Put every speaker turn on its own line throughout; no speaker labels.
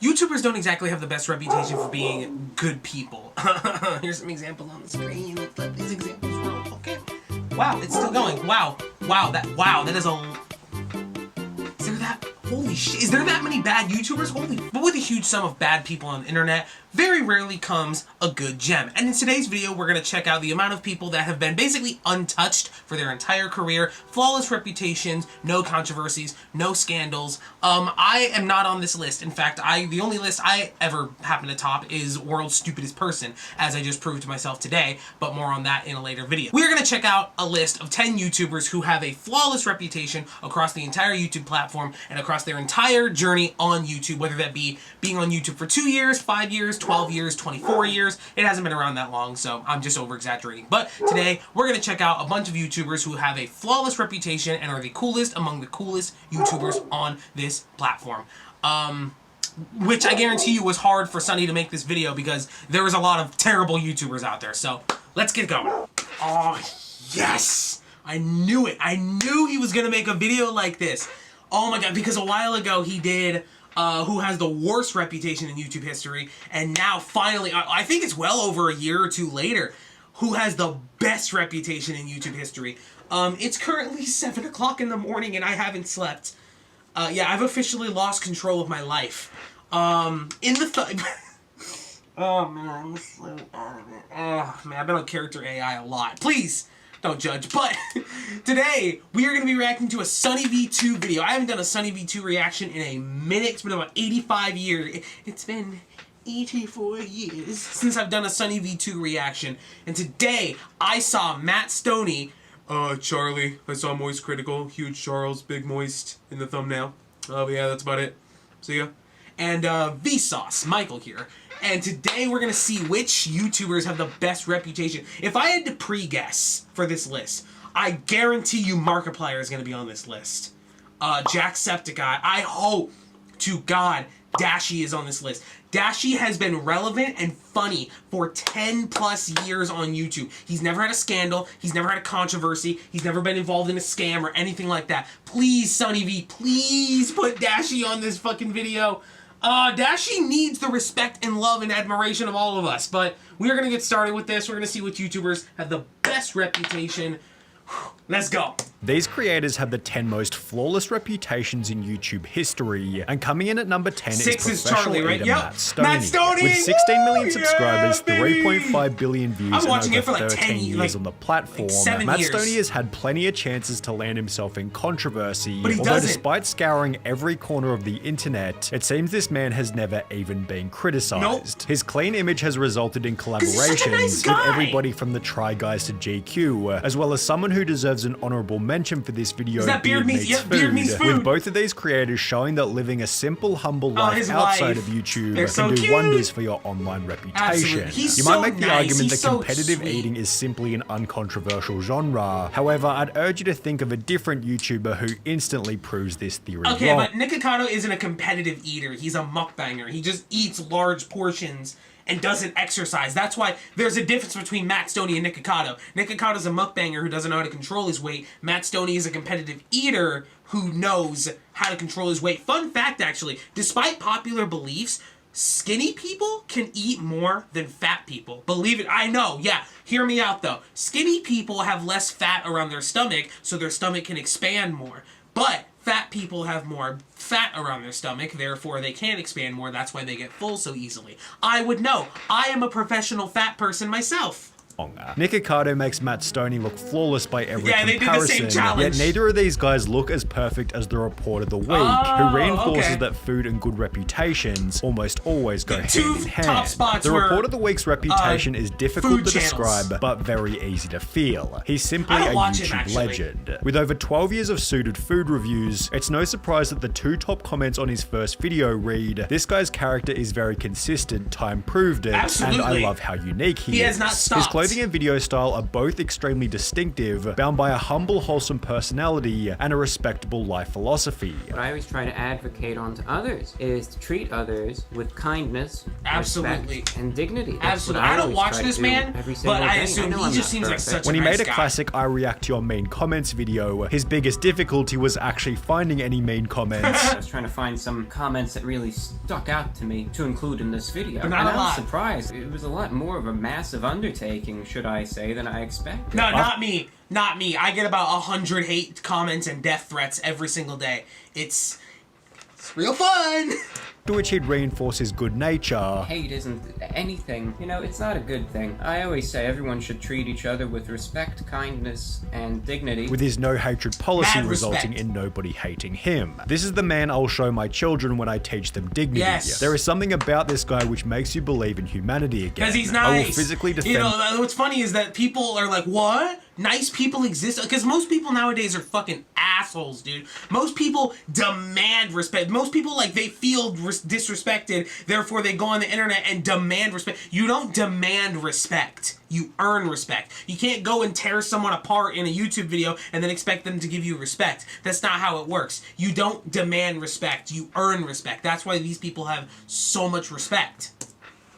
YouTubers don't exactly have the best reputation for being good people. Here's some examples on the screen. Let's let these examples roll. Okay. Wow, it's still going. Wow, that is a... Is there that... Holy shit, is there that many bad YouTubers? Holy... But with a huge sum of bad people on the internet, very rarely comes a good gem. And in today's video, we're going to check out the amount of people that have been basically untouched for their entire career, flawless reputations, no controversies, no scandals. I am not on this list. In fact, the only list I ever happen to top is World's Stupidest Person, as I just proved to myself today, but more on that in a later video. We're going to check out a list of 10 YouTubers who have a flawless reputation across the entire YouTube platform and across their entire journey on YouTube, whether that be being on YouTube for 2 years, 5 years, 12 years, 24 years. It hasn't been around that long, so I'm just over-exaggerating. But today, we're going to check out a bunch of YouTubers who have a flawless reputation and are the coolest among the coolest YouTubers on this platform. Which I guarantee you was hard for Sunny to make this video because there was a lot of terrible YouTubers out there. So, let's get going. Oh, yes! I knew it. I knew he was going to make a video like this. Oh my god, because a while ago he did... who has the worst reputation in YouTube history, and now finally, I think it's well over a year or two later, who has the best reputation in YouTube history. It's currently 7 o'clock in the morning and I haven't slept. Yeah, I've officially lost control of my life. Oh man, I'm so out of it. Oh man, I've been on character AI a lot. Please! Don't judge, but today we are going to be reacting to a SunnyV2 video. I haven't done a SunnyV2 reaction in a minute. It's been about 85 years. It's been 84 years since I've done a SunnyV2 reaction. And today I saw Matt Stoney, Charlie, I saw Moist Critical, Huge Charles, Big Moist in the thumbnail. But yeah, that's about it. See ya. And Vsauce, Michael here. And today we're going to see which YouTubers have the best reputation. If I had to pre-guess for this list, I guarantee you Markiplier is going to be on this list. Jacksepticeye. I hope to God Dashie is on this list. Dashie has been relevant and funny for 10 plus years on YouTube. He's never had a scandal. He's never had a controversy. He's never been involved in a scam or anything like that. Please, SunnyV, please put Dashie on this fucking video. Dashie needs the respect and love and admiration of all of us, but we're going to get started with this. We're going to see which YouTubers have the best reputation. Let's go.
These creators have the 10 most flawless reputations in YouTube history, and coming in at number 10 is professional
Charlie, right?
eater Matt Stoney. With 16 million subscribers, 3.5 billion views, and over 13 years on the platform, Matt Stoney has had plenty of chances to land himself in controversy, although despite scouring every corner of the internet, it seems this man has never even been criticized. His clean image has resulted in collaborations with everybody from the Try Guys to GQ, as well as someone who deserves an honorable mention for this video, Beard Meets Food, with both of these creators showing that living a simple, humble life outside of YouTube can do wonders for your online reputation. You might make the argument that competitive eating is simply an uncontroversial genre. However, I'd urge you to think of a different YouTuber who instantly proves this theory wrong.
Okay, but Nikocado isn't a competitive eater. He's a mukbanger. He just eats large portions and doesn't exercise. That's why there's a difference between Matt Stoney and Nikocado. Nikocado's a mukbanger who doesn't know how to control his weight. Matt Stoney is a competitive eater who knows how to control his weight. Fun fact, actually, despite popular beliefs, skinny people can eat more than fat people. Believe it, I know, yeah. Hear me out, though. Skinny people have less fat around their stomach, so their stomach can expand more. But fat people have more fat around their stomach, therefore they can't expand more. That's why they get full so easily. I would know. I am a professional fat person myself.
Nikocado makes Matt Stoney look flawless by every comparison,
they did the same challenge.
Yet neither of these guys look as perfect as the Report of the Week, who reinforces that food and good reputations almost always go hand in hand. The Report of the Week's reputation is difficult to describe, but very easy to feel. He's simply a YouTube legend. With over 12 years of suited food reviews, it's no surprise that the 2 top comments on his first video read, "This guy's character is very consistent, time proved it, and I love how unique he is."
Has not stopped.
His clothing clothing and video style are both extremely distinctive, bound by a humble, wholesome personality and a respectable life philosophy.
What I always try to advocate onto others is to treat others with kindness, respect, and dignity.
Absolutely. I don't watch this man, but I assume he just seems like such a nice guy.
When he made a classic I react to your mean comments video, his biggest difficulty was actually finding any mean comments.
I was trying to find some comments that really stuck out to me to include in this video.
But not a lot.
I was surprised. It was a lot more of a massive undertaking, should I say, than I expected.
No, not me. Not me. I get about 100 hate comments and death threats every single day. It's real fun.
To which he'd reinforce his good nature.
Hate isn't anything. You know, it's not a good thing. I always say everyone should treat each other with respect, kindness, and dignity.
With his no hatred policy resulting in nobody hating him. This is the man I'll show my children when I teach them dignity.
Yes.
There is something about this guy which makes you believe in humanity again.
Because he's nice.
I will physically defend.
You know, what's funny is that people are like, what? Nice people exist? Because most people nowadays are fucking assholes, dude. Most people demand respect. Most people, like, they feel disrespected, therefore they go on the internet and demand respect. You don't demand respect. You earn respect. You can't go and tear someone apart in a YouTube video and then expect them to give you respect. That's not how it works. You don't demand respect. You earn respect. That's why these people have so much respect.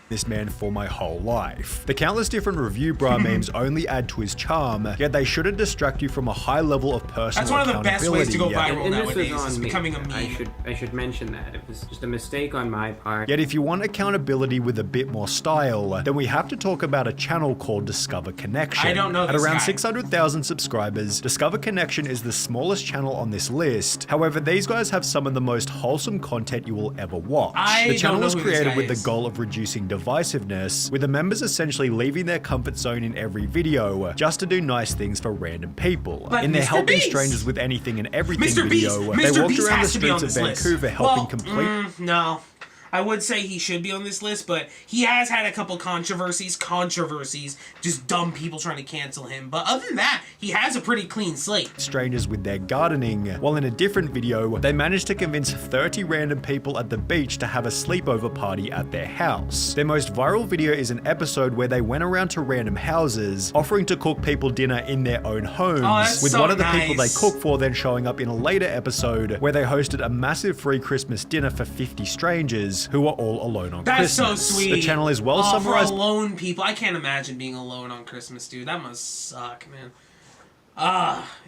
This man for my whole life. The countless different review bra memes only add to his charm, yet they shouldn't distract you from a high level of personal accountability.
That's one of the best ways to go viral nowadays.
It's
becoming a meme.
I should mention that. It was just a mistake on my part.
Yet if you want accountability with a bit more style, then we have to talk about a channel called Discover Connection.
I don't know this
At around
guy.
600,000 subscribers, Discover Connection is the smallest channel on this list. However, these guys have some of the most wholesome content you will ever watch. The channel was created with the goal of reducing divisiveness, with the members essentially leaving their comfort zone in every video just to do nice things for random people.
But
in their
Mr.
helping
Beast.
strangers with anything and everything
Mr.
video,
Beast.
they
Mr.
walked
Beast
around the
has to be on
streets of
this
Vancouver
list.
helping complete...
No. I would say he should be on this list, but he has had a couple controversies, just dumb people trying to cancel him. But other than that, he has a pretty clean slate.
Strangers with their gardening, while in a different video, they managed to convince 30 random people at the beach to have a sleepover party at their house. Their most viral video is an episode where they went around to random houses, offering to cook people dinner in their own homes, with one of the people they cook for then showing up in a later episode where they hosted a massive free Christmas dinner for 50 strangers who were all alone on Christmas.
That's so sweet.
The channel is well summarized.
For alone people, I can't imagine being alone on Christmas, dude. That must suck, man.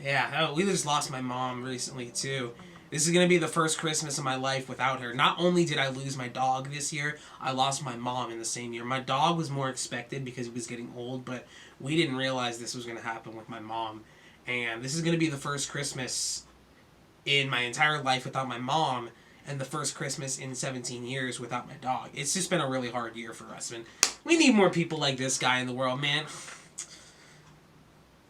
Yeah. We just lost my mom recently too. This is gonna be the first Christmas of my life without her. Not only did I lose my dog this year, I lost my mom in the same year. My dog was more expected because he was getting old, but we didn't realize this was gonna happen with my mom. And this is gonna be the first Christmas in my entire life without my mom, and the first Christmas in 17 years without my dog. It's just been a really hard year for us, man. We need more people like this guy in the world, man.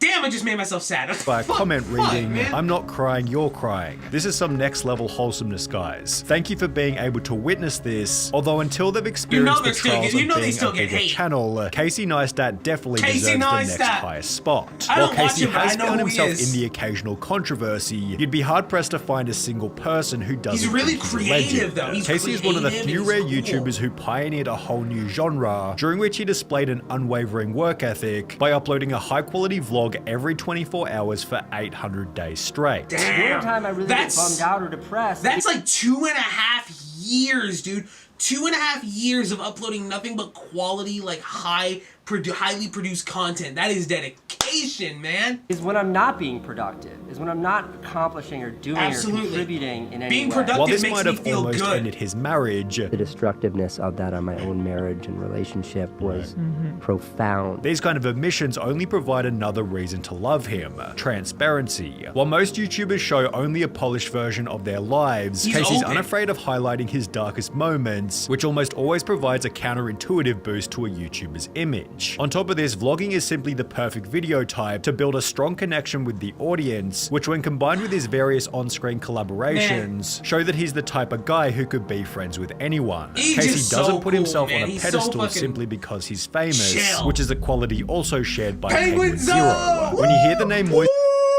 Damn, I just made myself sad.
By a comment reading, I'm not crying, you're crying. This is some next level wholesomeness, guys. Thank you for being able to witness this, although until they've experienced the trials of being a bigger channel, Casey Neistat definitely deserves the next highest spot. While Casey has found himself in the occasional controversy, you'd be hard pressed to find a single person who doesn't.
He's really creative though.
Casey is one of the few rare YouTubers who pioneered a whole new genre, during which he displayed an unwavering work ethic by uploading a high quality vlog every 24 hours for 800 days straight.
Damn.
Time I really get bummed out or depressed.
That's like 2.5 years, dude. 2.5 years of uploading nothing but quality, like highly produced content. That is dedication, man.
Is when I'm not being productive. Is when I'm not accomplishing or doing or contributing in any way.
Being productive
While this
makes
might
me
have
feel
almost
good.
ended his marriage,
the destructiveness of that on my own marriage and relationship was profound.
These kind of admissions only provide another reason to love him: transparency. While most YouTubers show only a polished version of their lives, Casey's unafraid of highlighting his darkest moments, which almost always provides a counterintuitive boost to a YouTuber's image. On top of this, vlogging is simply the perfect video type to build a strong connection with the audience, which when combined with his various on-screen collaborations, show that he's the type of guy who could be friends with anyone. Casey doesn't put himself on a pedestal simply because he's famous, which is a quality also shared by Penguin Zero. When you hear the name Moist...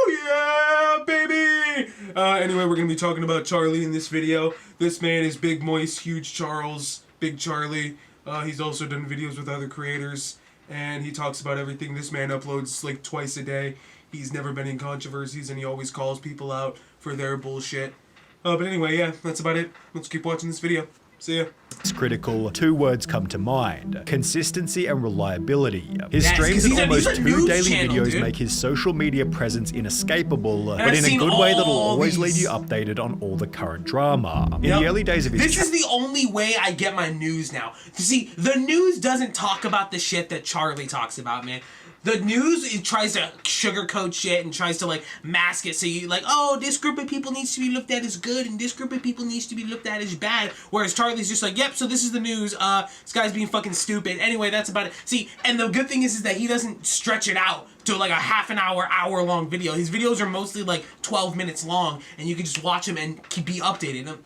Yeah, baby! Anyway, we're gonna be talking about Charlie in this video. This man is Big Moist, Huge Charles, Big Charlie. He's also done videos with other creators. and he talks about everything. This man uploads like twice a day. He's never been in controversies, and he always calls people out for their bullshit. But anyway, yeah, that's about it. Let's keep watching this video. See ya.
It's critical. 2 words come to mind: consistency and reliability. His streams and almost 2 daily videos make his social media presence inescapable, but in a good way that'll always leave you updated on all the current drama. In the early days of his
This is the only way I get my news now. You see, the news doesn't talk about the shit that Charlie talks about, man. The news, it tries to sugarcoat shit and tries to, like, mask it so you, like, oh, this group of people needs to be looked at as good and this group of people needs to be looked at as bad. Whereas Charlie's just like, yep, so this is the news. This guy's being fucking stupid. Anyway, that's about it. See, and the good thing is that he doesn't stretch it out to, like, a half an hour, hour-long video. His videos are mostly, like, 12 minutes long, and you can just watch them and be updated. And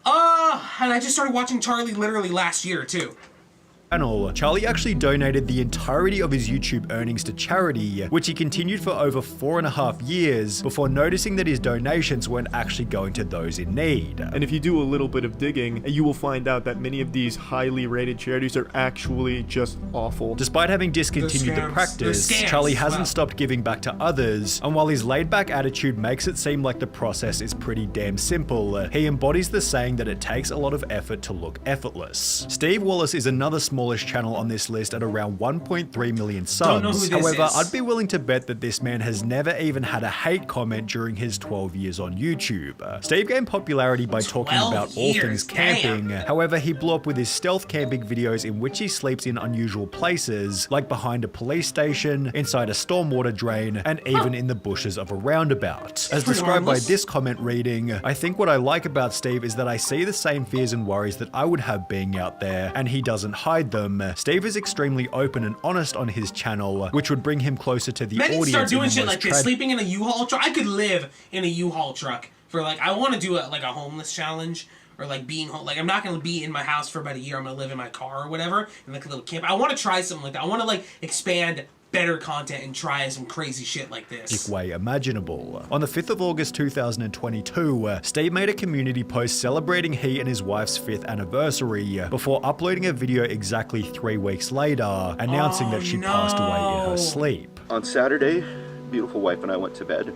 I just started watching Charlie literally last year, too.
Charlie actually donated the entirety of his YouTube earnings to charity, which he continued for over 4.5 years before noticing that his donations weren't actually going to those in need.
And if you do a little bit of digging, you will find out that many of these highly rated charities are actually just awful.
Despite having discontinued the practice, Charlie hasn't stopped giving back to others, and while his laid-back attitude makes it seem like the process is pretty damn simple, he embodies the saying that it takes a lot of effort to look effortless. Steve Wallace is another smallest channel on this list at around 1.3 million subs. However, I'd be willing to bet that this man has never even had a hate comment during his 12 years on YouTube. Steve gained popularity by talking about all things camping. However, he blew up with his stealth camping videos in which he sleeps in unusual places, like behind a police station, inside a stormwater drain, and even in the bushes of a roundabout. As described by this comment reading, I think what I like about Steve is that I see the same fears and worries that I would have being out there, and he doesn't hide them. Steve is extremely open and honest on his channel, which would bring him closer to the audience.
Start doing shit like this, sleeping in a U-Haul truck. I could live in a U-Haul truck for, like, I want to do like a homeless challenge, or like being home. Like, I'm not gonna be in my house for about a year. I'm gonna live in my car or whatever, in like a little camp. I want to try something like that. I want to, like, expand better content and try some crazy shit like this.
Way imaginable. On the 5th of August 2022, Steve made a community post celebrating he and his wife's 5th anniversary before uploading a video exactly 3 weeks later, announcing that she passed away in her sleep.
On Saturday, beautiful wife and I went to bed.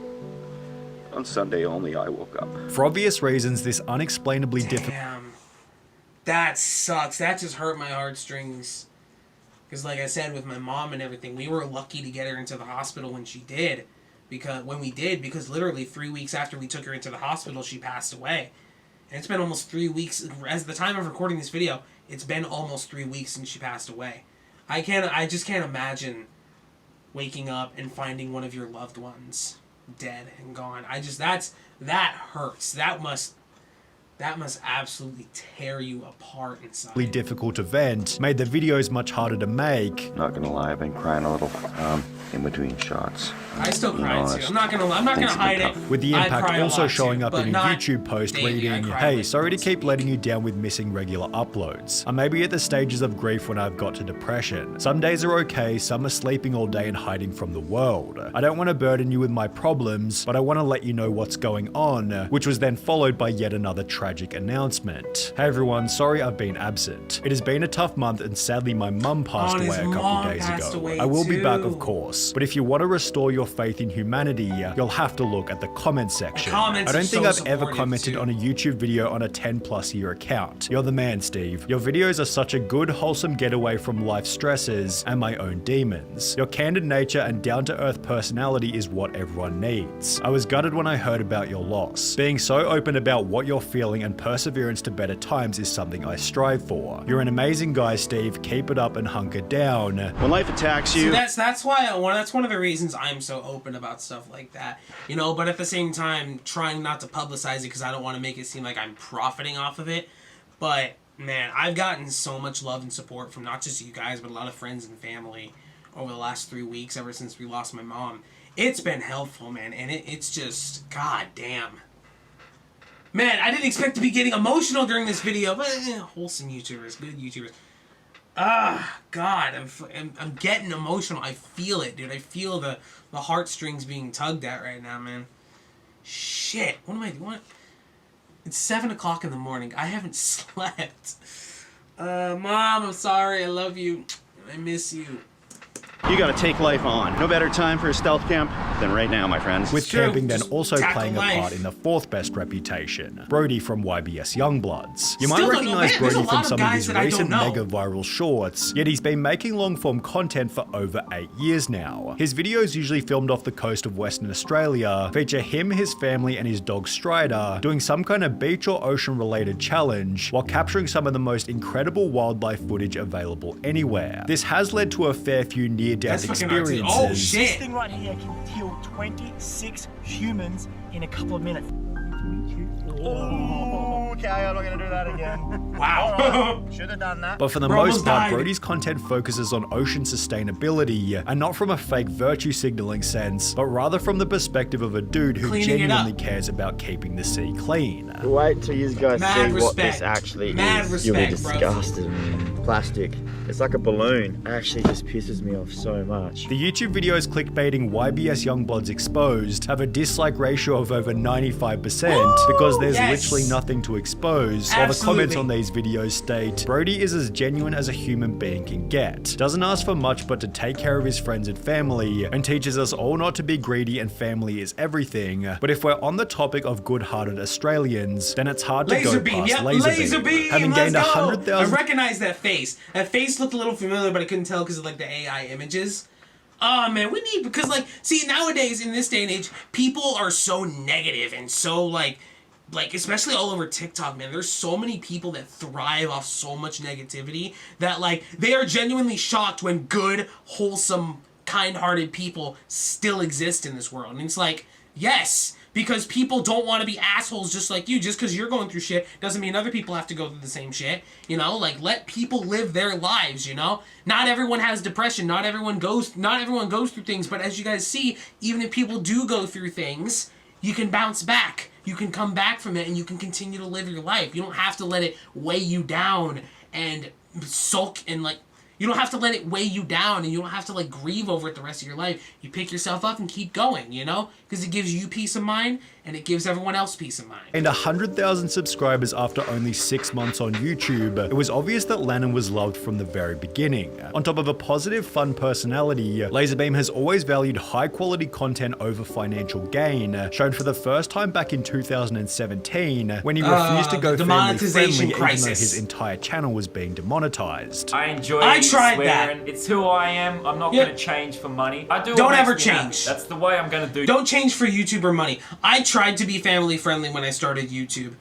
On Sunday only, I woke up.
For obvious reasons, this unexplainably difficult.
Damn. That sucks. That just hurt my heartstrings. Because, like I said, with my mom and everything, we were lucky to get her into the hospital when she did. Because literally 3 weeks after we took her into the hospital, she passed away. And it's been almost 3 weeks. As the time of recording this video, it's been almost 3 weeks since she passed away. I just can't imagine waking up and finding one of your loved ones dead and gone. That hurts. That must absolutely tear you apart inside.
Difficult event made the videos much harder to make.
Not gonna lie, I've been crying a little in between shots.
I still cry too. I'm not gonna hide it.
With the impact also showing up in a YouTube post reading, hey, sorry to keep letting you down with missing regular uploads. I may be at the stages of grief when I've got to depression. Some days are okay, some are sleeping all day and hiding from the world. I don't want to burden you with my problems, but I want to let you know what's going on, which was then followed by yet another tragic announcement. Hey everyone, sorry I've been absent. It has been a tough month and sadly my mum passed away a couple days ago. I will be back, of course, but if you want to restore your faith in humanity, you'll have to look at the comment section. I don't think I've ever commented on a YouTube video on a 10+ year account. You're the man, Steve. Your videos are such a good, wholesome getaway from life stresses and my own demons. Your candid nature and down-to-earth personality is what everyone needs. I was gutted when I heard about your loss. Being so open about what you're feeling and perseverance to better times is something I strive for. You're an amazing guy, Steve. Keep it up and hunker down.
When life attacks you...
See, that's one of the reasons I'm so open about stuff like that. You know, but at the same time, trying not to publicize it because I don't want to make it seem like I'm profiting off of it. But, man, I've gotten so much love and support from not just you guys, but a lot of friends and family over the last 3 weeks, ever since we lost my mom. It's been helpful, man, and it's just, god damn. Man, I didn't expect to be getting emotional during this video, but wholesome YouTubers, good YouTubers. God, I'm getting emotional. I feel it, dude. I feel the heartstrings being tugged at right now, man. Shit, what am I doing? It's 7 o'clock in the morning. I haven't slept. Mom, I'm sorry. I love you. I miss you.
You gotta take life on. No better time for a stealth camp than right now, my friends.
With camping then also playing a part in the 4th best reputation, Brody from YBS Youngbloods. You might recognize Brody from some of his recent mega viral shorts, yet he's been making long-form content for over 8 years now. His videos, usually filmed off the coast of Western Australia, feature him, his family, and his dog Strider doing some kind of beach or ocean-related challenge while capturing some of the most incredible wildlife footage available anywhere. This has led to a fair few near-death experiences.
Oh shit!
This thing right here can kill 26 humans in a couple of minutes. Oh, okay, I'm not gonna do that again.
Wow.
Right, should have done that.
But for the most part, Brody's content focuses on ocean sustainability, and not from a fake virtue signaling sense, but rather from the perspective of a dude who genuinely cares about keeping the sea clean.
Wait till you guys see what this actually is. You'll be disgusted. Plastic. It's like a balloon. It actually just pisses me off so much.
The YouTube videos clickbaiting YBS Youngbloods Exposed have a dislike ratio of over 95% because there's literally nothing to expose, while the comments on these videos state, Brody is as genuine as a human being can get, doesn't ask for much but to take care of his friends and family, and teaches us all not to be greedy and family is everything. But if we're on the topic of good-hearted Australians, then it's hard to go past Laser Beam. Having gained 100,000...
I recognize that face. That face looked a little familiar, but I couldn't tell because of like the AI images. Oh man, we need, because like, see, nowadays in this day and age, people are so negative and so like especially all over TikTok, man. There's so many people that thrive off so much negativity that like they are genuinely shocked when good, wholesome, kind-hearted people still exist in this world. And it's like, yes, because people don't want to be assholes just like you. Just because you're going through shit doesn't mean other people have to go through the same shit. You know, like, let people live their lives, you know? Not everyone has depression. Not everyone goes through things. But as you guys see, even if people do go through things, you can bounce back. You can come back from it and you can continue to live your life. You don't have to let it weigh you down and sulk and like, you don't have to let it weigh you down and you don't have to like grieve over it the rest of your life. You pick yourself up and keep going, you know? Because it gives you peace of mind and it gives everyone else peace of mind.
And 100,000 subscribers after only 6 months on YouTube, it was obvious that Lannon was loved from the very beginning. On top of a positive, fun personality, Laser Bame has always valued high quality content over financial gain, shown for the first time back in 2017 when he refused to go family friendly even though his entire channel was being demonetized.
I tried swearing. That. It's who I am. I'm not going to change for money. Don't ever change. That's the way I'm going to do.
Don't change for YouTuber money. I tried to be family friendly when I started YouTube.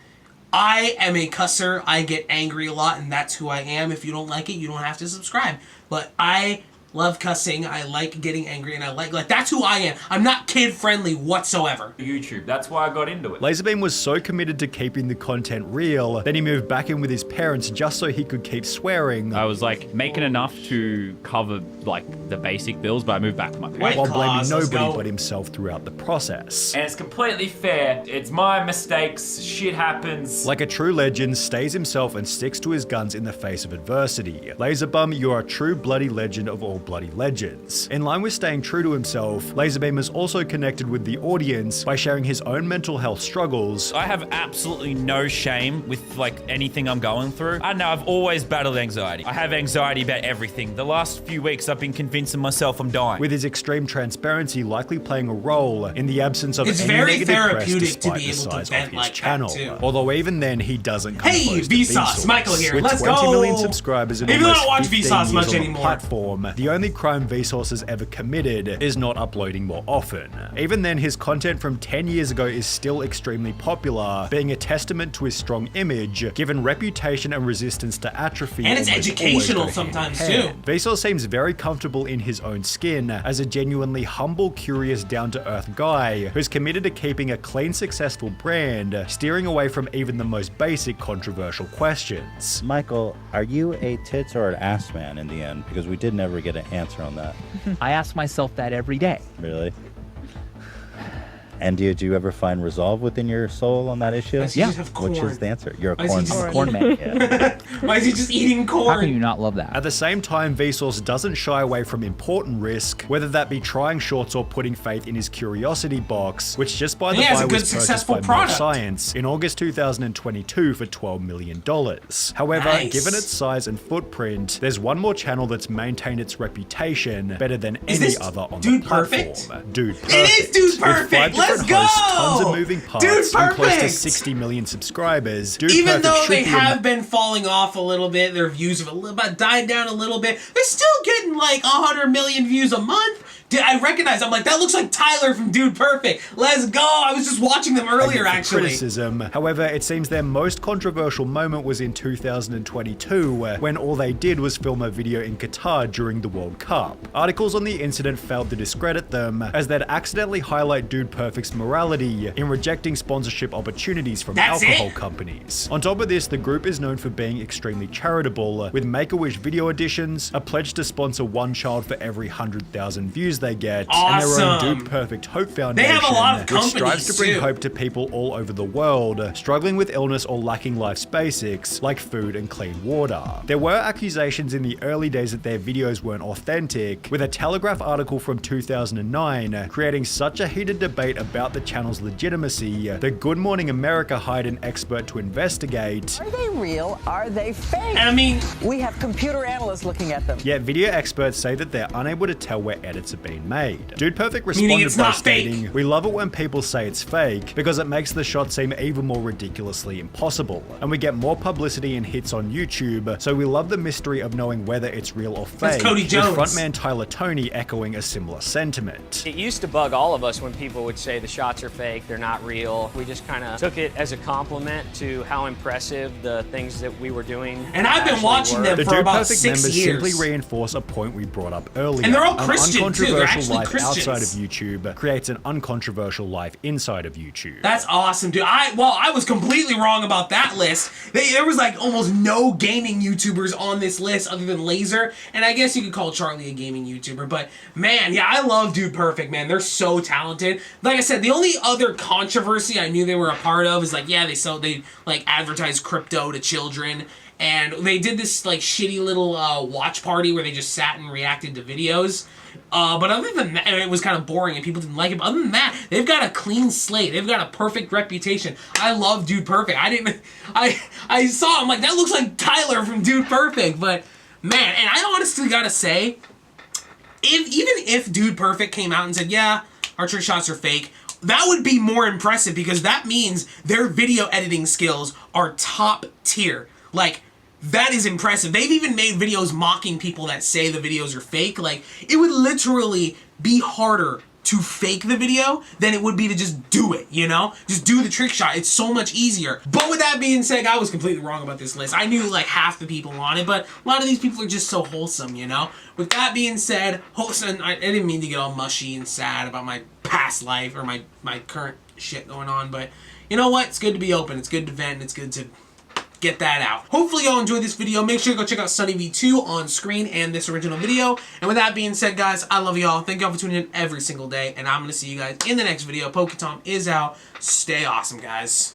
I am a cusser. I get angry a lot, and that's who I am. If you don't like it, you don't have to subscribe. But I love cussing. I like getting angry, and I like that's who I am. I'm not kid friendly whatsoever.
YouTube. That's why I got into it.
Laser Bame was so committed to keeping the content real, then he moved back in with his parents just so he could keep swearing.
I was like making enough to cover like the basic bills, but I moved back to my parents.
While blaming nobody but himself throughout the process.
And it's completely fair. It's my mistakes. Shit happens.
Like a true legend, stays himself and sticks to his guns in the face of adversity. Laser Bum, you are a true bloody legend of all bloody legends. In line with staying true to himself, Laser Bame has also connected with the audience by sharing his own mental health struggles.
I have absolutely no shame with like anything I'm going through. I know I've always battled anxiety. I have anxiety about everything. The last few weeks I've been convincing myself I'm dying.
With his extreme transparency likely playing a role in the absence of any
very
negative
therapeutic
press despite
to be
the
able
size
to vent
of his
like
channel.
That too.
Although even then he doesn't come close to
Vsauce, Michael here.
With
Let's
20
go.
million subscribers and
even though I
almost
don't watch
15
Vsauce
years
much
on the
anymore.
platform, the only crime Vsauce has ever committed is not uploading more often. Even then, his content from 10 years ago is still extremely popular, being a testament to his strong image, given reputation and resistance to atrophy.
And it's educational sometimes too.
Vsauce seems very comfortable in his own skin as a genuinely humble, curious, down-to-earth guy who's committed to keeping a clean, successful brand, steering away from even the most basic controversial questions.
Michael, are you a tits or an ass man in the end? Because we did never get an answer on that.
I ask myself that every day.
Really? And do you ever find resolve within your soul on that issue?
Yeah.
Which is the answer? You're a corn man. Yeah.
Why is he just eating corn?
How can you not love that?
At the same time, Vsauce doesn't shy away from important risk, whether that be trying shorts or putting faith in his curiosity box, which just by the by was purchased by More Science in August 2022 for $12 million. However, given its size and footprint, there's one more channel that's maintained its reputation better than any other on the platform. Dude Perfect.
It is Dude Perfect.
Let's go. Tons of moving parts, and close to 60 million subscribers.
Even though they have been falling off a little bit, their views have died down a little bit, they're still getting like 100 million views a month. I recognize, I'm like, that looks like Tyler from Dude Perfect. Let's go. I was just watching them earlier, actually.
Criticism. However, it seems their most controversial moment was in 2022, when all they did was film a video in Qatar during the World Cup. Articles on the incident failed to discredit them, as they'd accidentally highlight Dude Perfect's morality in rejecting sponsorship opportunities from alcohol companies. On top of this, the group is known for being extremely charitable, with Make-A-Wish video editions, a pledge to sponsor one child for every 100,000 views they get, and their own Dude Perfect Hope Foundation,
they have a lot of
which strives to bring hope to people all over the world struggling with illness or lacking life's basics like food and clean water. There were accusations in the early days that their videos weren't authentic, with a Telegraph article from 2009 creating such a heated debate about the channel's legitimacy that Good Morning America hired an expert to investigate.
Are they real? Are they fake?
I mean,
we have computer analysts looking at them.
Yet video experts say that they're unable to tell where edits are being made. Dude Perfect responded by stating, "We love it when people say it's fake because it makes the shot seem even more ridiculously impossible, and we get more publicity and hits on YouTube, so we love the mystery of knowing whether it's real or fake."
That's Cody Jones.
With frontman Tyler Toney echoing a similar sentiment.
It used to bug all of us when people would say the shots are fake, they're not real. We just kind of took it as a compliment to how impressive the things that we were doing.
And I've been watching them for about 6 years.
The Dude Perfect members simply reinforce a point we brought up earlier.
And they're all Christian too. They're actually
life
Christians.
Outside of YouTube creates an uncontroversial life inside of YouTube.
That's awesome, dude. I was completely wrong about that list. There was like almost no gaming YouTubers on this list other than Laser, and I guess you could call Charlie a gaming YouTuber, but man, yeah, I love Dude Perfect, man. They're so talented. Like I said, the only other controversy I knew they were a part of is like, yeah, they like advertise crypto to children. And they did this like shitty little watch party where they just sat and reacted to videos. But other than that, it was kind of boring and people didn't like it. But other than that, they've got a clean slate. They've got a perfect reputation. I love Dude Perfect. I saw him like, that looks like Tyler from Dude Perfect. But man, and I honestly gotta say, even if Dude Perfect came out and said, yeah, our trick shots are fake, that would be more impressive because that means their video editing skills are top tier. Like, that is impressive. They've even made videos mocking people that say the videos are fake. Like, it would literally be harder to fake the video than it would be to just do it, you know? Just do the trick shot. It's so much easier. But with that being said, I was completely wrong about this list. I knew like half the people on it, but a lot of these people are just so wholesome, you know? With that being said, wholesome, I didn't mean to get all mushy and sad about my past life or my current shit going on, but you know what? It's good to be open. It's good to vent. It's good to get that out. Hopefully y'all enjoyed this video. Make sure to go check out SunnyV2 on screen and this original video. And with that being said, guys, I love y'all. Thank y'all for tuning in every single day. And I'm going to see you guys in the next video. PokeTom is out. Stay awesome, guys.